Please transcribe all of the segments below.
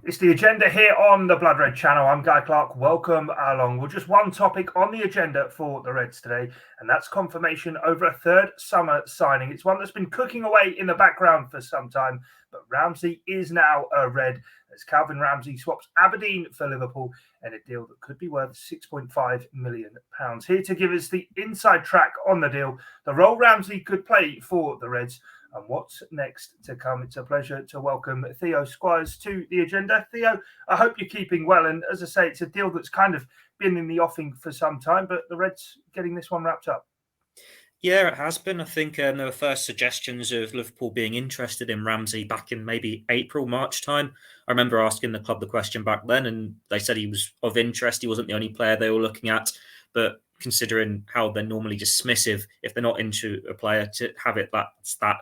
It's the agenda here on the Blood Red channel. I'm Guy Clarke. Welcome along. Well, just one topic on the agenda for the Reds today, and that's confirmation over a third summer signing. It's one that's been cooking away in the background for some time, but Ramsay is now a Red as Calvin Ramsay swaps Aberdeen for Liverpool in a deal that could be worth £6.5 million. Here to give us the inside track on the deal, the role Ramsay could play for the Reds, and what's next to come. It's a pleasure to welcome Theo Squires to the agenda. Theo, I hope you're keeping well. And as I say, it's a deal that's kind of been in the offing for some time, but the Reds getting this one wrapped up. Yeah, it has been. I think there were first suggestions of Liverpool being interested in Ramsay back in maybe April, March time. I remember asking the club the question back then, and they said he was of interest. He wasn't the only player they were looking at, but considering how they're normally dismissive if they're not into a player, to have it that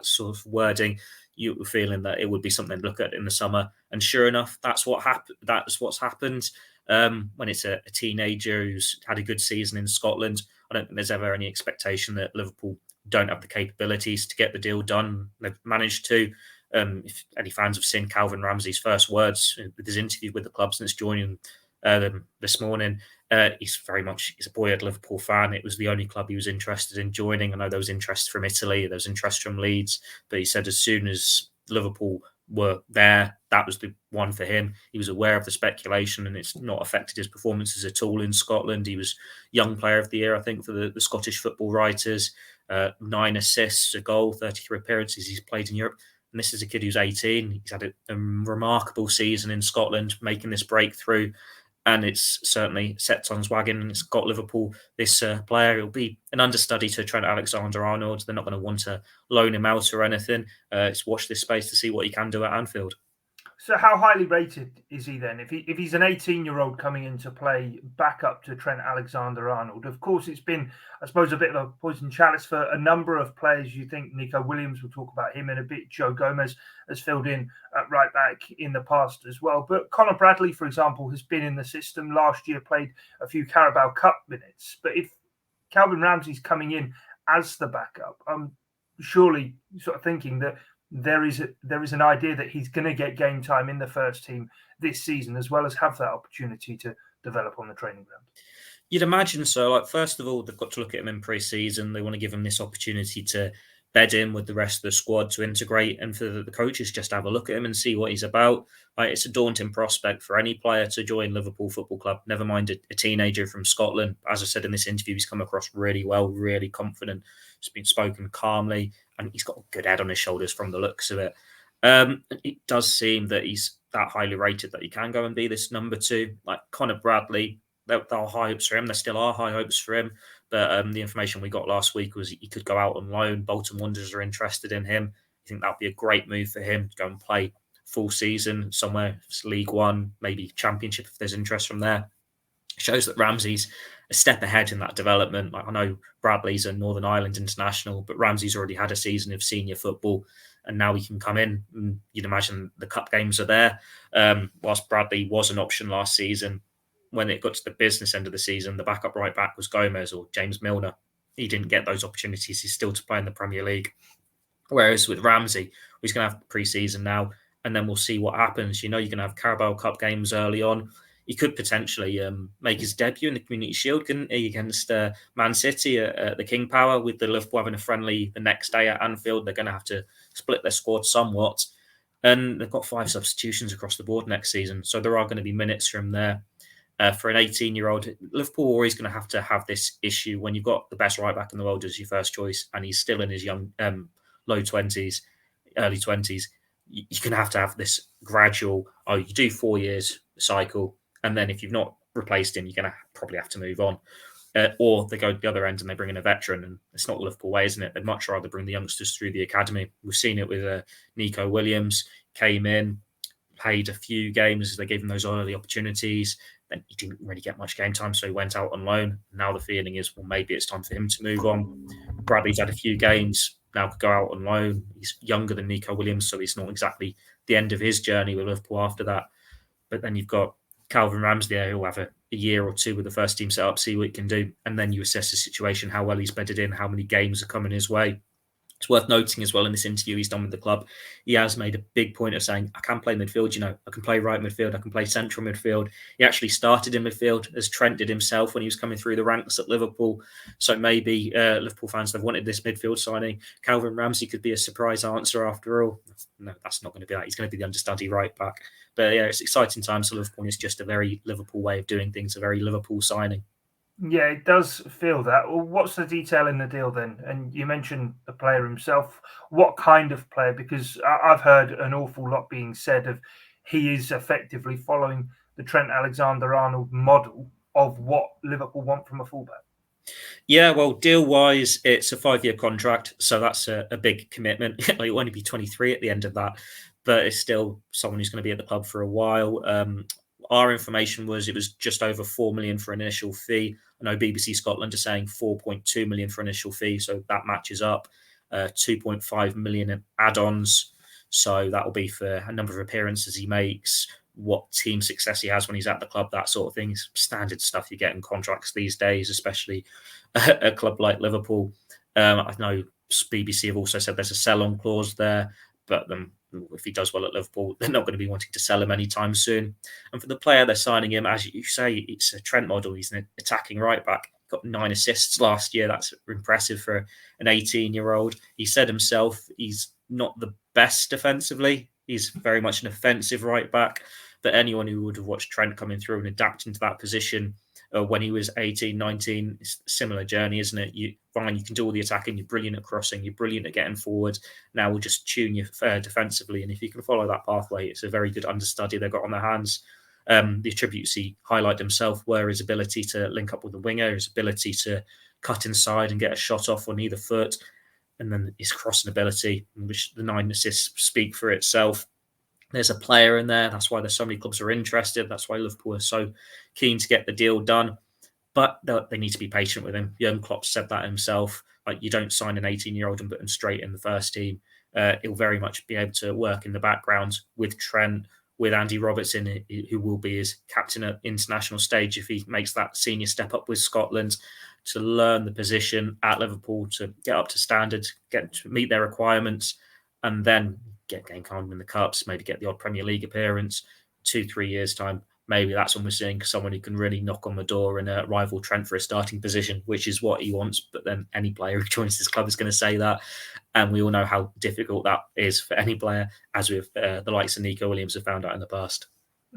sort of wording, you were feeling that it would be something to look at in the summer. And sure enough, that's what happened. That's what's happened. When it's a teenager who's had a good season in Scotland, I don't think there's ever any expectation that Liverpool don't have the capabilities to get the deal done. They've managed to. If any fans have seen Calvin Ramsay's first words with his interview with the club since joining them this morning, he's a boyhood Liverpool fan. It was the only club he was interested in joining. I know there was interest from Italy, there was interest from Leeds, but he said as soon as Liverpool were there, that was the one for him. He was aware of the speculation and it's not affected his performances at all in Scotland. He was Young Player of the Year, I think, for the Scottish football writers. 9 assists, a goal, 33 appearances he's played in Europe. And this is a kid who's 18. He's had a remarkable season in Scotland, making this breakthrough. And it's certainly set on his wagon and it's got Liverpool, this player. It'll be an understudy to Trent Alexander-Arnold. They're not going to want to loan him out or anything. It's watch this space to see what he can do at Anfield. So how highly rated is he then? If he's an 18-year-old coming into play back up to Trent Alexander-Arnold, of course, it's been, I suppose, a bit of a poison chalice for a number of players. You think Nico Williams, we'll talk about him in a bit. Joe Gomez has filled in at right back in the past as well. But Conor Bradley, for example, has been in the system last year, played a few Carabao Cup minutes. But if Calvin Ramsay's coming in as the backup, I'm surely sort of thinking that there is an idea that he's going to get game time in the first team this season, as well as have that opportunity to develop on the training ground. You'd imagine so. Like, first of all, they've got to look at him in pre-season. They want to give him this opportunity to bed in with the rest of the squad, to integrate, and for the coaches just have a look at him and see what he's about. Like, it's a daunting prospect for any player to join Liverpool Football Club, never mind a teenager from Scotland. As I said in this interview, he's come across really well, really confident. He's been spoken calmly, and he's got a good head on his shoulders from the looks of it. It does seem that he's that highly rated that he can go and be this number 2. Like Conor Bradley, there are high hopes for him. There still are high hopes for him. But the information we got last week was he could go out on loan. Bolton Wanderers are interested in him. I think that would be a great move for him to go and play full season somewhere, League One, maybe Championship if there's interest from there. It shows that Ramsay's a step ahead in that development. Like, I know Bradley's a Northern Ireland international, but Ramsay's already had a season of senior football, and now he can come in. And you'd imagine the cup games are there. Whilst Bradley was an option last season, when it got to the business end of the season, the backup right back was Gomez or James Milner. He didn't get those opportunities. He's still to play in the Premier League. Whereas with Ramsay, he's going to have pre-season now, and then we'll see what happens. You know, you're going to have Carabao Cup games early on. He could potentially make his debut in the Community Shield, couldn't he, against Man City at the King Power, with the Liverpool having a friendly the next day at Anfield. They're going to have to split their squad somewhat. And they've got 5 substitutions across the board next season, so there are going to be minutes from there. For an 18-year-old, Liverpool are always going to have this issue when you've got the best right back in the world as your first choice, and he's still in his young, low 20s, early 20s. You're going to have this gradual, you do 4 years cycle, and then if you've not replaced him, you're going to probably have to move on. Or they go to the other end and they bring in a veteran, and it's not the Liverpool way, isn't it? They'd much rather bring the youngsters through the academy. We've seen it with Nico Williams, came in, played a few games, they gave him those early opportunities. Then he didn't really get much game time, so he went out on loan. Now the feeling is, well, maybe it's time for him to move on. Bradley's had a few games, now could go out on loan. He's younger than Nico Williams, so it's not exactly the end of his journey with Liverpool after that. But then you've got Calvin Ramsay there, who'll have a year or two with the first team set up, see what he can do. And then you assess the situation, how well he's bedded in, how many games are coming his way. It's worth noting as well in this interview he's done with the club, he has made a big point of saying, I can play midfield, I can play right midfield, I can play central midfield. He actually started in midfield, as Trent did himself when he was coming through the ranks at Liverpool. So maybe Liverpool fans have wanted this midfield signing. Calvin Ramsay could be a surprise answer after all. No, that's not going to be that. He's going to be the understudy right back. But yeah, it's exciting times for Liverpool. It's just a very Liverpool way of doing things, a very Liverpool signing. Yeah, it does feel that. Well, what's the detail in the deal then? And you mentioned the player himself. What kind of player? Because I've heard an awful lot being said of he is effectively following the Trent Alexander-Arnold model of what Liverpool want from a fullback. Yeah, well, deal-wise, it's a 5-year contract, so that's a big commitment. He'll only be 23 at the end of that, but it's still someone who's going to be at the club for a while. Our information was it was just over 4 million for an initial fee. I know BBC Scotland are saying 4.2 million for initial fee, so that matches up. 2.5 million in add-ons, so that will be for a number of appearances he makes, what team success he has when he's at the club, that sort of thing. Is standard stuff you get in contracts these days, especially a club like Liverpool. I know BBC have also said there's a sell-on clause there, but if he does well at Liverpool, they're not going to be wanting to sell him anytime soon. And for the player they're signing him, as you say, it's a Trent model. He's an attacking right back. Got 9 assists last year. That's impressive for an 18-year-old. He said himself he's not the best defensively. He's very much an offensive right back. But anyone who would have watched Trent coming through and adapt into that position when he was 18, 19, it's a similar journey, isn't it? You can do all the attacking, you're brilliant at crossing, you're brilliant at getting forward. Now we'll just tune you defensively. And if you can follow that pathway, it's a very good understudy they've got on their hands. The attributes he highlighted himself were his ability to link up with the winger, his ability to cut inside and get a shot off on either foot, and then his crossing ability, which the 9 assists speak for itself. There's a player in there. That's why there's so many clubs are interested. That's why Liverpool are so keen to get the deal done. But they need to be patient with him. Jurgen Klopp said that himself. Like, you don't sign an 18-year-old and put him straight in the first team. He'll very much be able to work in the background with Trent, with Andy Robertson, who will be his captain at international stage if he makes that senior step up with Scotland, to learn the position at Liverpool, to get up to standard, get to meet their requirements, and then get game time in the Cups, maybe get the odd Premier League appearance. 2-3 years' time, maybe that's when we're seeing someone who can really knock on the door and rival Trent for a starting position, which is what he wants. But then any player who joins this club is going to say that. And we all know how difficult that is for any player, as with the likes of Nico Williams have found out in the past.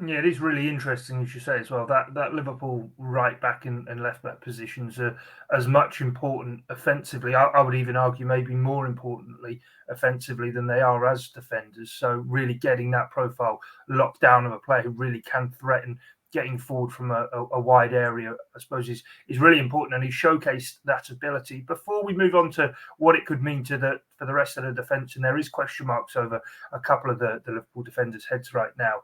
Yeah, it is really interesting, as you say as well, that Liverpool right back and left back positions are as much important offensively. I would even argue maybe more importantly offensively than they are as defenders. So really getting that profile locked down of a player who really can threaten getting forward from a wide area, I suppose, is really important. And he showcased that ability. Before we move on to what it could mean for the rest of the defence, and there is question marks over a couple of the Liverpool defenders' heads right now.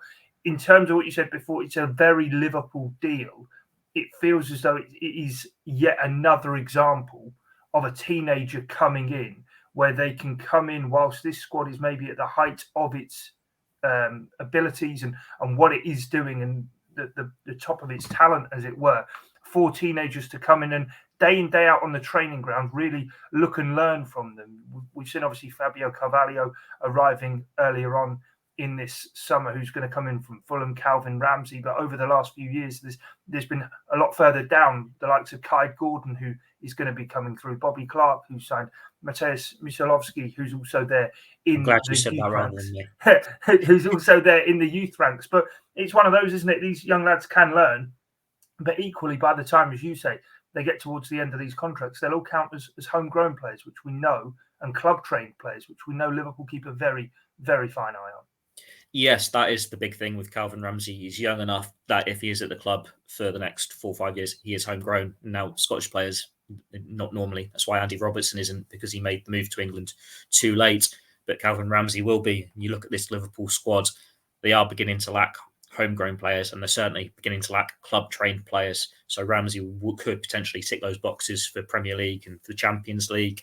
In terms of what you said before, it's a very Liverpool deal. It feels as though it is yet another example of a teenager coming in, where they can come in whilst this squad is maybe at the height of its abilities and what it is doing and the top of its talent, as it were, for teenagers to come in and day in, day out on the training ground, really look and learn from them. We've seen, obviously, Fabio Carvalho arriving earlier on in this summer, who's going to come in from Fulham, Calvin Ramsay. But over the last few years, there's been a lot further down, the likes of Kai Gordon, who is going to be coming through, Bobby Clarke, who signed, Mateusz Misalowski, who's also there in the youth ranks, who's also there in the youth ranks. But it's one of those, isn't it? These young lads can learn, but equally, by the time, as you say, they get towards the end of these contracts, they'll all count as homegrown players, which we know, and club-trained players, which we know Liverpool keep a very, very fine eye on. Yes, that is the big thing with Calvin Ramsay. He's young enough that if he is at the club for the next 4 or 5 years, he is homegrown. Now, Scottish players, not normally. That's why Andy Robertson isn't, because he made the move to England too late. But Calvin Ramsay will be. You look at this Liverpool squad, they are beginning to lack homegrown players, and they're certainly beginning to lack club-trained players. So Ramsay could potentially tick those boxes for Premier League and for the Champions League.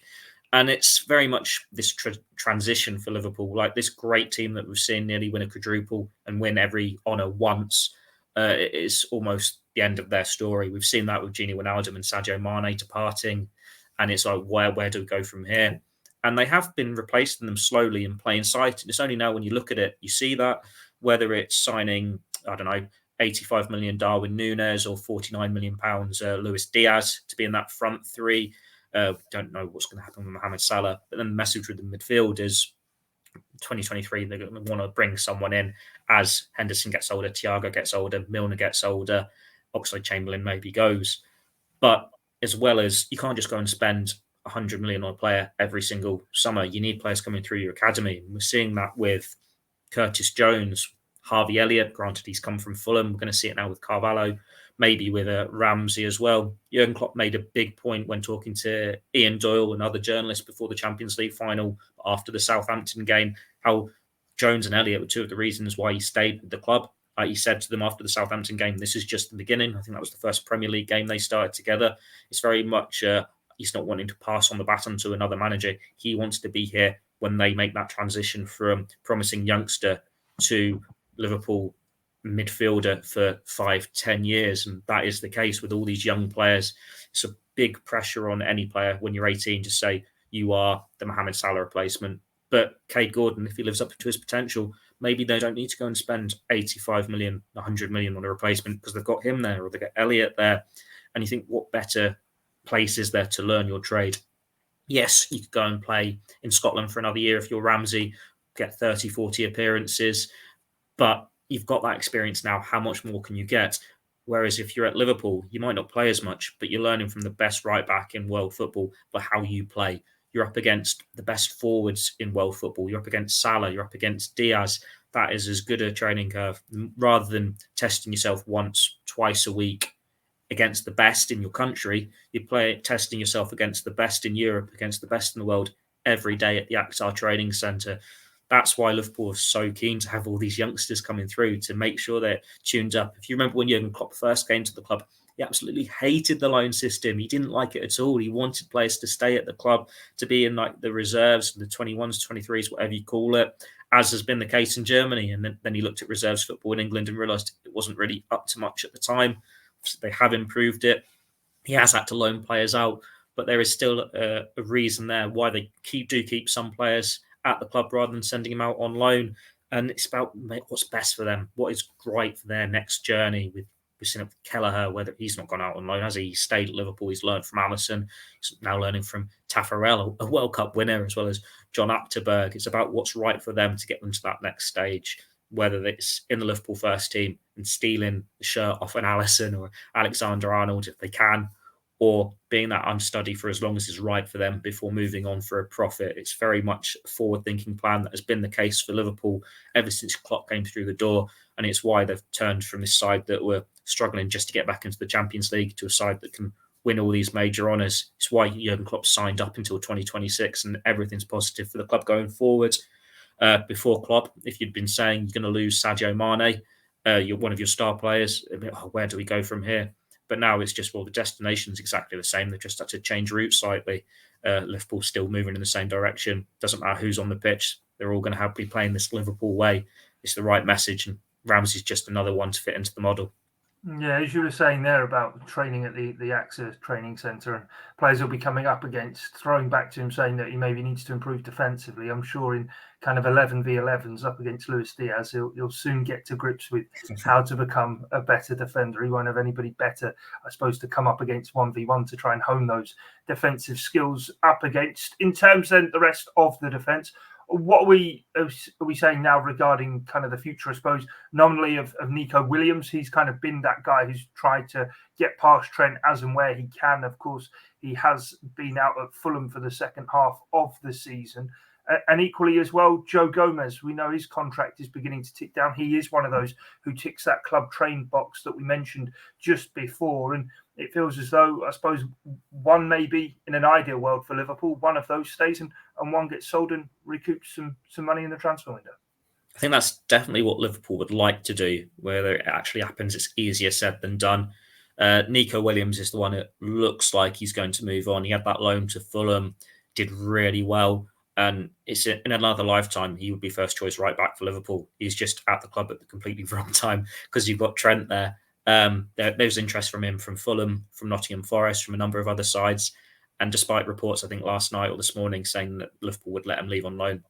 And it's very much this transition for Liverpool, like this great team that we've seen nearly win a quadruple and win every honour once. It is almost the end of their story. We've seen that with Gini Wijnaldum and Sadio Mane departing, and it's like, where do we go from here? And they have been replacing them slowly in plain sight. And it's only now when you look at it, you see that, whether it's signing, I don't know, 85 million Darwin Núñez or 49 million pounds Luis Diaz to be in that front three. Don't know what's going to happen with Mohamed Salah. But then the message with the midfield is 2023, they're going to want to bring someone in as Henderson gets older, Thiago gets older, Milner gets older, Oxlade-Chamberlain maybe goes. But as well as, you can't just go and spend 100 million on a player every single summer. You need players coming through your academy. And we're seeing that with Curtis Jones, Harvey Elliott. Granted, he's come from Fulham. We're going to see it now with Carvalho, maybe with Ramsay as well. Jurgen Klopp made a big point when talking to Ian Doyle and other journalists before the Champions League final, after the Southampton game, how Jones and Elliott were two of the reasons why he stayed with the club. He said to them after the Southampton game, this is just the beginning. I think that was the first Premier League game they started together. It's very much, he's not wanting to pass on the baton to another manager. He wants to be here when they make that transition from promising youngster to Liverpool midfielder for 5-10 years. And that is the case with all these young players. It's a big pressure on any player when you're 18 to say you are the Mohamed Salah replacement. But Cade Gordon, if he lives up to his potential, maybe they don't need to go and spend 85 million, 100 million on a replacement because they've got him there or they've got Elliott there. And you think, what better place is there to learn your trade? Yes, you could go and play in Scotland for another year if you're Ramsay, get 30, 40 appearances, but you've got that experience now. How much more can you get? Whereas if you're at Liverpool, you might not play as much, but you're learning from the best right back in world football for how you play. You're up against the best forwards in world football. You're up against Salah. You're up against Diaz. That is as good a training curve, rather than testing yourself once, twice a week against the best in your country. You play testing yourself against the best in Europe, against the best in the world every day at the AXAR Training Centre. That's why Liverpool are so keen to have all these youngsters coming through to make sure they're tuned up. If you remember when Jurgen Klopp first came to the club, he absolutely hated the loan system. He didn't like it at all. He wanted players to stay at the club, to be in like the reserves, the 21s, 23s, whatever you call it, as has been the case in Germany. And then he looked at reserves football in England and realised it wasn't really up to much at the time. They have improved it. He has had to loan players out, but there is still a reason there why they keep some players at the club rather than sending them out on loan. And it's about what's best for them, what is right for their next journey. We've seen it with Kelleher, whether he's not gone out on loan, has he? He stayed at Liverpool. He's learned from Alisson. He's now learning from Taffarel, a World Cup winner, as well as John Achterberg. It's about what's right for them to get them to that next stage, whether it's in the Liverpool first team and stealing the shirt off an Alisson or Alexander-Arnold if they can, or being that understudy for as long as is right for them before moving on for a profit. It's very much a forward-thinking plan that has been the case for Liverpool ever since Klopp came through the door, and it's why they've turned from this side that were struggling just to get back into the Champions League to a side that can win all these major honours. It's why Jurgen Klopp signed up until 2026, and everything's positive for the club going forward. Before Klopp, if you'd been saying you're going to lose Sadio Mane, you're one of your star players, where do we go from here? But now it's just, well, the destination's exactly the same. They've just had to change route slightly. Liverpool's still moving in the same direction. Doesn't matter who's on the pitch. They're all going to be playing this Liverpool way. It's the right message, and Ramsey's just another one to fit into the model. Yeah, as you were saying there about training at the AXA training centre, and players will be coming up against, throwing back to him saying that he maybe needs to improve defensively. I'm sure in kind of 11v11s up against Luis Diaz, he'll soon get to grips with how to become a better defender. He won't have anybody better, I suppose, to come up against 1v1 to try and hone those defensive skills up against. In terms then the rest of the defence, what are we saying now regarding kind of the future, I suppose, nominally of Nico Williams? He's kind of been that guy who's tried to get past Trent as and where he can. Of course, he has been out at Fulham for the second half of the season. And equally as well, Joe Gomez, we know his contract is beginning to tick down. He is one of those who ticks that club train box that we mentioned just before. And it feels as though, I suppose, one maybe in an ideal world for Liverpool, one of those stays and one gets sold and recoups some money in the transfer window. I think that's definitely what Liverpool would like to do. Whether it actually happens, it's easier said than done. Nico Williams is the one that looks like he's going to move on. He had that loan to Fulham, did really well. And it's in another lifetime, he would be first choice right back for Liverpool. He's just at the club at the completely wrong time because you've got Trent there. There's interest from him from Fulham, from Nottingham Forest, from a number of other sides. And despite reports, I think last night or this morning saying that Liverpool would let him leave on loan,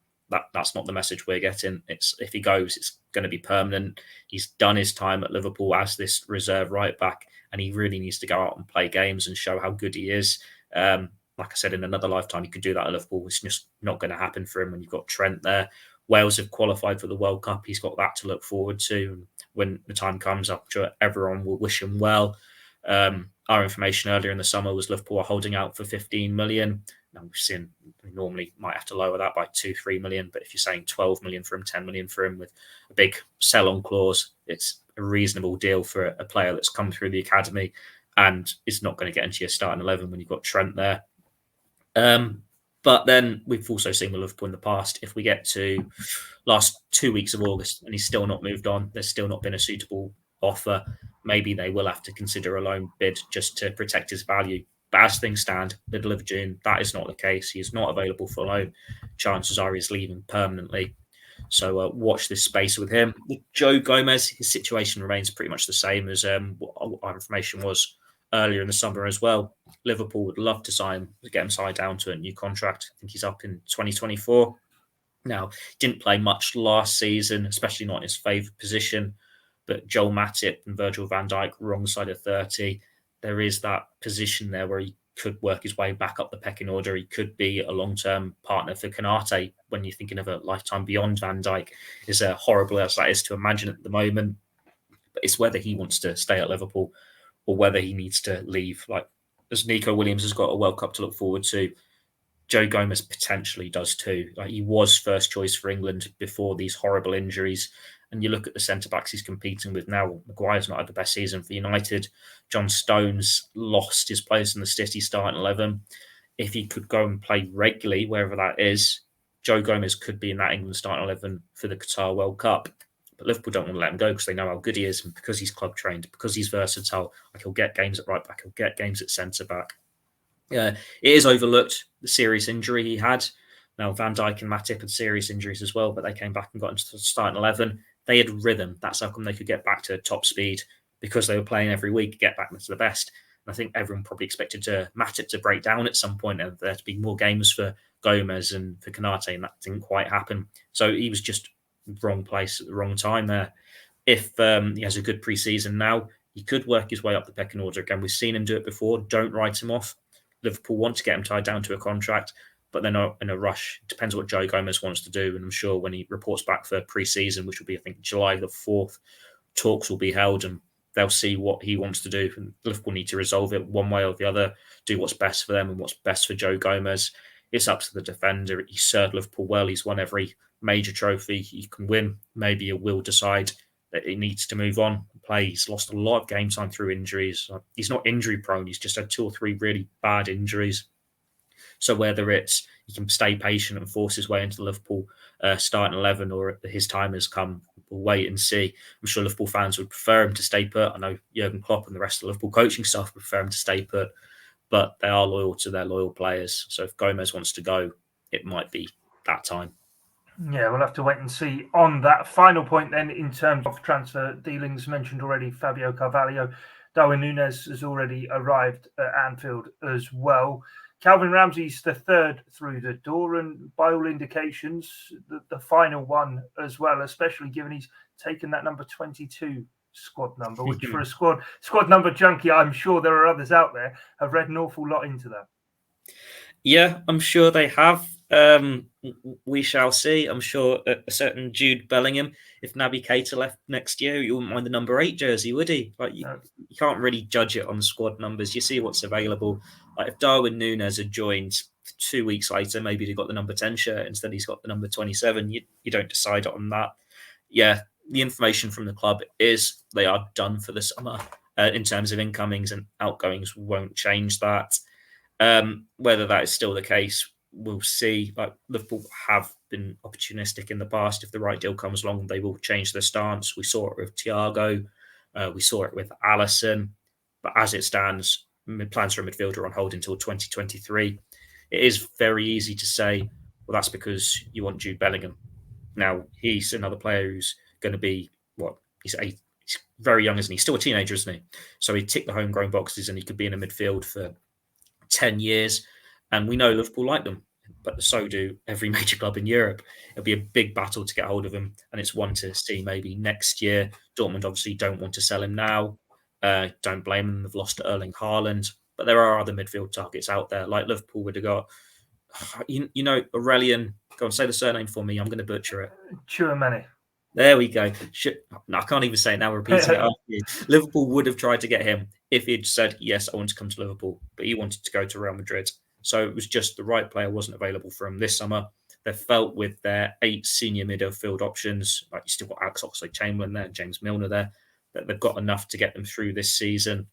that's not the message we're getting. It's if he goes, it's going to be permanent. He's done his time at Liverpool as this reserve right back, and he really needs to go out and play games and show how good he is. Like I said, in another lifetime, he could do that at Liverpool. It's just not going to happen for him when you've got Trent there. Wales have qualified for the World Cup. He's got that to look forward to. And when the time comes, I'm sure everyone will wish him well. Our information earlier in the summer was Liverpool are holding out for 15 million. Now we've seen we normally might have to lower that by 2-3 million, but if you're saying 12 million for him, 10 million for him with a big sell-on clause, it's a reasonable deal for a player that's come through the academy and is not going to get into your starting 11 when you've got Trent there. But then we've also seen with Liverpool in the past, if we get to last 2 weeks of August and he's still not moved on, there's still not been a suitable offer, maybe they will have to consider a loan bid just to protect his value. But as things stand, middle of June, that is not the case. He is not available for loan. Chances are he's leaving permanently. So watch this space with him. With Joe Gomez, his situation remains pretty much the same as what our information was earlier in the summer as well. Liverpool would love to sign him, get him signed down to a new contract. I think he's up in 2024. Now, didn't play much last season, especially not in his favoured position. But Joel Matip and Virgil van Dijk, wrong side of 30. There is that position there where he could work his way back up the pecking order. He could be a long-term partner for Konate when you're thinking of a lifetime beyond Van Dijk. As horrible as that is to imagine at the moment. But it's whether he wants to stay at Liverpool or whether he needs to leave. Like, as Nico Williams has got a World Cup to look forward to, Joe Gomez potentially does too. Like, he was first choice for England before these horrible injuries. And you look at the centre-backs he's competing with now. Maguire's not had the best season for United. John Stones lost his place in the City starting 11. If he could go and play regularly, wherever that is, Joe Gomez could be in that England starting 11 for the Qatar World Cup. But Liverpool don't want to let him go because they know how good he is and because he's club trained, because he's versatile. Like, he'll get games at right back, he'll get games at centre-back. It is overlooked, the serious injury he had. Now, Van Dijk and Matip had serious injuries as well, but they came back and got into the starting 11. They had rhythm. That's how come they could get back to top speed, because they were playing every week, get back to the best. And I think everyone probably expected Matip to break down at some point and there to be more games for Gomez and for Konate, and that didn't quite happen. So he was just wrong place at the wrong time there. If he has a good pre-season now, he could work his way up the pecking order again. We've seen him do it before. Don't write him off. Liverpool want to get him tied down to a contract, but they're not in a rush. It depends what Joe Gomez wants to do. And I'm sure when he reports back for pre-season, which will be, I think, July the 4th, talks will be held and they'll see what he wants to do. And Liverpool need to resolve it one way or the other, do what's best for them and what's best for Joe Gomez. It's up to the defender. He served Liverpool well. He's won every major trophy he can win. Maybe he will decide that he needs to move on and play. He's lost a lot of game time through injuries. He's not injury prone. He's just had 2 or 3 really bad injuries. So whether it's he can stay patient and force his way into the Liverpool starting 11 or his time has come, we'll wait and see. I'm sure Liverpool fans would prefer him to stay put. I know Jurgen Klopp and the rest of the Liverpool coaching staff prefer him to stay put, but they are loyal to their loyal players. So if Gomez wants to go, it might be that time. Yeah, we'll have to wait and see on that. Final point then, in terms of transfer dealings, mentioned already, Fabio Carvalho. Darwin Núñez has already arrived at Anfield as well. Calvin Ramsay's the third through the door, and by all indications, the final one as well, especially given he's taken that number 22 squad number, which for a squad number junkie, I'm sure there are others out there, have read an awful lot into that. Yeah, I'm sure they have. We shall see. I'm sure a certain Jude Bellingham, if Naby Keita left next year, you wouldn't mind the number 8 jersey, would he? Like, you can't really judge it on squad numbers. You see what's available. Like, if Darwin Núñez had joined 2 weeks later, maybe he got the number 10 shirt. Instead, he's got the number 27. You don't decide on that. Yeah, the information from the club is they are done for the summer. In terms of incomings and outgoings, won't change that. Whether that is still the case, we'll see. Like, Liverpool have been opportunistic in the past. If the right deal comes along, they will change their stance. We saw it with Thiago. We saw it with Alisson. But as it stands, plans for a midfielder are on hold until 2023. It is very easy to say, well, that's because you want Jude Bellingham. Now, he's another player who's going to be, he's very young, isn't he? He's still a teenager, isn't he? So he ticked the homegrown boxes and he could be in a midfield for 10 years. And we know Liverpool like them, but so do every major club in Europe. It'll be a big battle to get hold of him, and it's one to see maybe next year. Dortmund obviously don't want to sell him now. Don't blame them. They've lost to Erling Haaland, but there are other midfield targets out there. Like Liverpool would have got, Aurelian. Go on, say the surname for me. I'm going to butcher it. Chouameni. There we go. No, I can't even say it now. Repeating it after you. Liverpool would have tried to get him if he'd said, yes, I want to come to Liverpool, but he wanted to go to Real Madrid. So it was just the right player wasn't available for him this summer. They felt with their 8 senior midfield options, like you still got Alex Oxlade-Chamberlain there, James Milner there, that they've got enough to get them through this season.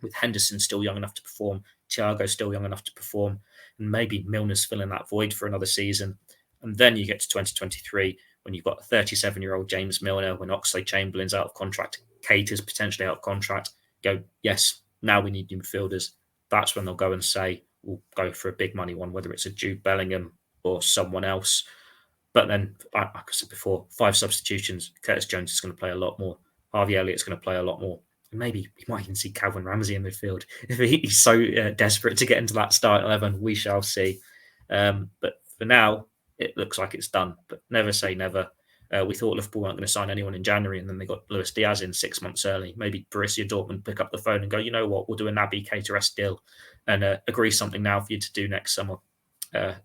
With Henderson still young enough to perform, Thiago still young enough to perform, and maybe Milner's filling that void for another season. And then you get to 2023 when you've got a 37-year-old James Milner, when Oxlade-Chamberlain's out of contract, Kate is potentially out of contract. Go, yes, now we need new midfielders. That's when they'll go and say, we'll go for a big money one, whether it's a Jude Bellingham or someone else. But then, like I said before, 5 substitutions. Curtis Jones is going to play a lot more. Harvey Elliott's going to play a lot more. And maybe we might even see Calvin Ramsay in midfield. If he's so desperate to get into that start 11, we shall see. But for now, it looks like it's done. But never say never. We thought Liverpool weren't going to sign anyone in January, and then they got Luis Diaz in 6 months early. Maybe Borussia Dortmund pick up the phone and go, you know what, we'll do a Naby Keita deal and agree something now for you to do next summer.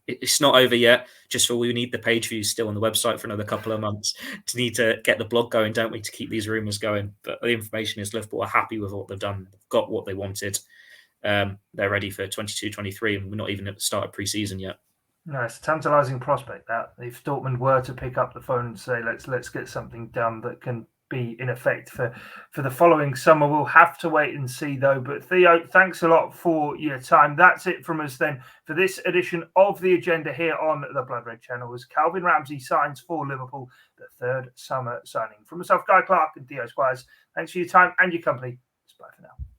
It's not over yet. Just for we need the page views still on the website for another couple of months to need to get the blog going, don't we, to keep these rumours going. But the information is Liverpool are happy with what they've done. They've got what they wanted. They're ready for 22-23, and we're not even at the start of pre-season yet. No, it's a tantalising prospect that if Dortmund were to pick up the phone and say, let's get something done that can be in effect for the following summer. We'll have to wait and see, though. But Theo, thanks a lot for your time. That's it from us then for this edition of The Agenda here on the Blood Red channel, as Calvin Ramsay signs for Liverpool, the 3rd summer signing. From myself, Guy Clarke, and Theo Squires, thanks for your time and your company. Bye for now.